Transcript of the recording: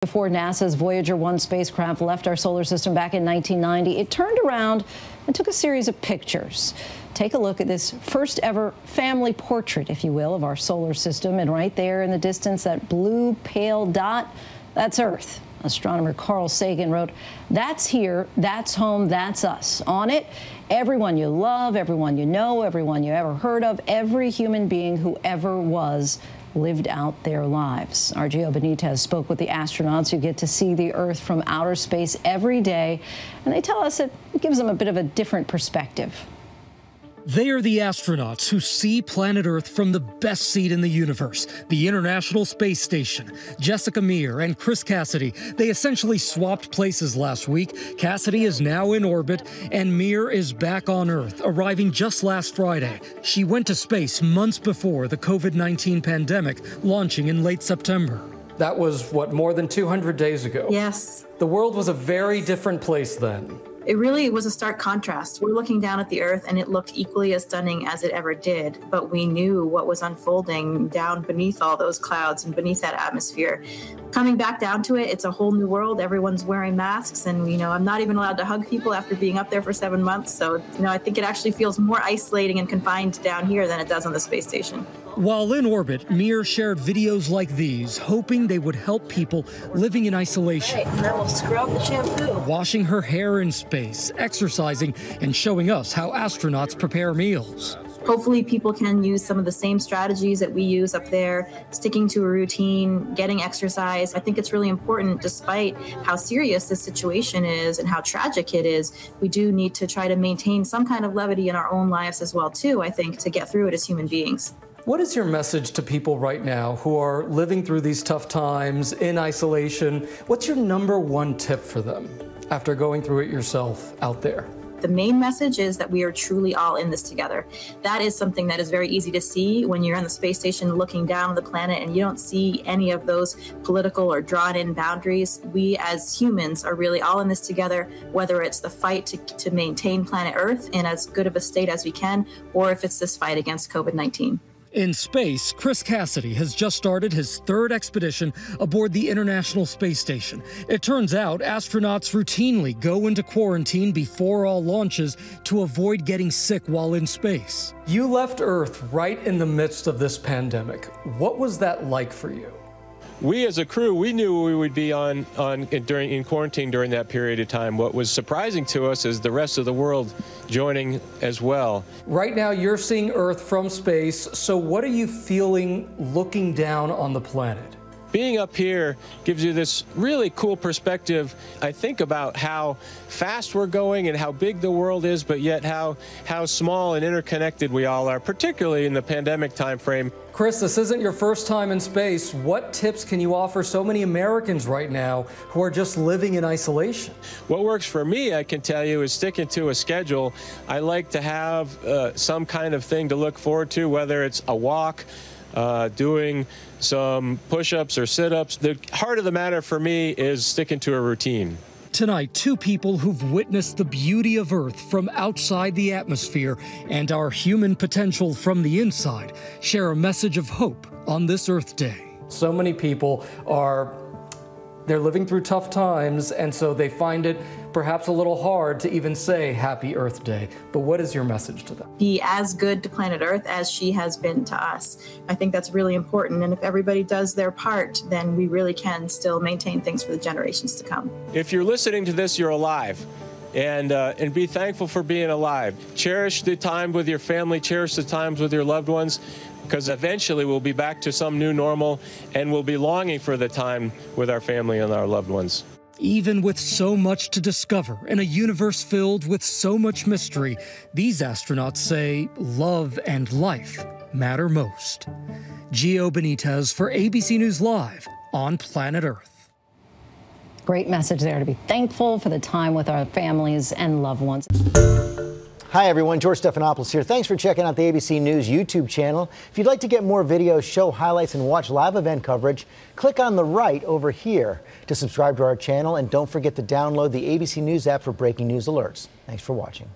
Before NASA's Voyager 1 spacecraft left our solar system back in 1990, it turned around and took a series of pictures. Take a look at this first ever family portrait, if you will, of our solar system. And right there in the distance, that blue pale dot, that's Earth. Astronomer Carl Sagan wrote, "That's here, that's home, that's us." On it, everyone you love, everyone you know, everyone you ever heard of, every human being who ever was lived out their lives. Our Gio Benitez spoke with the astronauts who get to see the Earth from outer space every day, and they tell us it gives them a bit of a different perspective. They are the astronauts who see planet Earth from the best seat in the universe, the International Space Station. Jessica MEIR and Chris CASSIDY, they essentially swapped places last week. CASSIDY is now in orbit, and MEIR is back on Earth, arriving just last Friday. She went to space months before the COVID-19 pandemic, launching in late September. That was, what, more than 200 days ago? Yes. The world was a very different place then. It really was a stark contrast. We're looking down at the Earth and it looked equally as stunning as it ever did, but we knew what was unfolding down beneath all those clouds and beneath that atmosphere. Coming back down to it, it's a whole new world. Everyone's wearing masks and, I'm not even allowed to hug people after being up there for 7 months. So, I think it actually feels more isolating and confined down here than it does on the space station. While in orbit, MEIR shared videos like these, hoping they would help people living in isolation. Right, and then we'll scrub the shampoo. Washing her hair in space, exercising, and showing us how astronauts prepare meals. Hopefully people can use some of the same strategies that we use up there, sticking to a routine, getting exercise. I think it's really important, despite how serious this situation is and how tragic it is, we do need to try to maintain some kind of levity in our own lives as well, too, I think, to get through it as human beings. What is your message to people right now who are living through these tough times in isolation? What's your #1 tip for them after going through it yourself out there? The main message is that we are truly all in this together. That is something that is very easy to see when you're on the space station looking down on the planet and you don't see any of those political or drawn-in boundaries. We as humans are really all in this together, whether it's the fight to maintain planet Earth in as good of a state as we can, or if it's this fight against COVID-19. In space, Chris CASSIDY has just started his third expedition aboard the International Space Station. It turns out astronauts routinely go into quarantine before all launches to avoid getting sick while in space. You left Earth right in the midst of this pandemic. What was that like for you? We as a crew, we knew we would be in quarantine during that period of time. What was surprising to us is the rest of the world joining as well. Right now you're seeing Earth from space, so what are you feeling looking down on the planet? Being up here gives you this really cool perspective, I think, about how fast we're going and how big the world is, but yet how small and interconnected we all are, particularly in the pandemic time frame. Chris, this isn't your first time in space. What tips can you offer so many Americans right now who are just living in isolation? What works for me, I can tell you, is sticking to a schedule. I like to have some kind of thing to look forward to, whether it's a walk, doing some push-ups or sit-ups. The heart of the matter for me is sticking to a routine. Tonight, two people who've witnessed the beauty of Earth from outside the atmosphere and our human potential from the inside share a message of hope on this Earth Day. So many people they're living through tough times, and so they find it perhaps a little hard to even say Happy Earth Day. But what is your message to them? Be as good to planet Earth as she has been to us. I think that's really important, and if everybody does their part, then we really can still maintain things for the generations to come. If you're listening to this, you're alive. And be thankful for being alive. Cherish the time with your family, cherish the times with your loved ones, because eventually we'll be back to some new normal and we'll be longing for the time with our family and our loved ones. Even with so much to discover in a universe filled with so much mystery, these astronauts say love and life matter most. Gio Benitez for ABC News Live on Planet Earth. Great message there to be thankful for the time with our families and loved ones. Hi everyone, George Stephanopoulos here. Thanks for checking out the ABC News YouTube channel. If you'd like to get more videos, show highlights, and watch live event coverage, click on the right over here to subscribe to our channel, and don't forget to download the ABC News app for breaking news alerts. Thanks for watching.